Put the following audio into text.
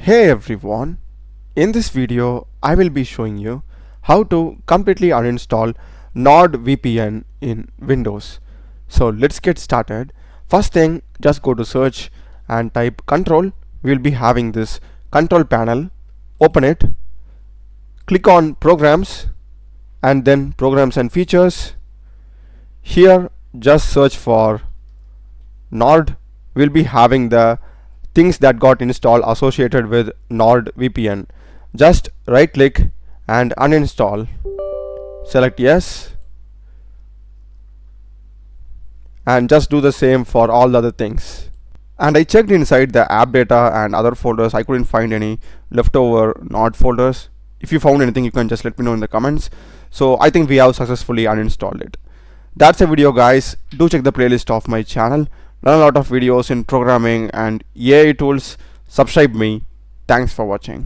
Hey everyone, in this video I will be showing you how to completely uninstall NordVPN in Windows. So let's get started. First thing, just go to search and type control. We will be having this control panel. Open it, click on programs and then programs and features. Here just search for Nord. We'll be having the things that got installed associated with NordVPN. Just right click and uninstall. Select yes and just do the same for all the other things. And I checked inside the app data and other folders. I couldn't find any leftover Nord folders. If you found anything, you can just let me know in the comments. So I think we have successfully uninstalled it. That's a video, guys. Do check the playlist of my channel. Learn a lot of videos in programming and AI tools. Subscribe me. Thanks for watching.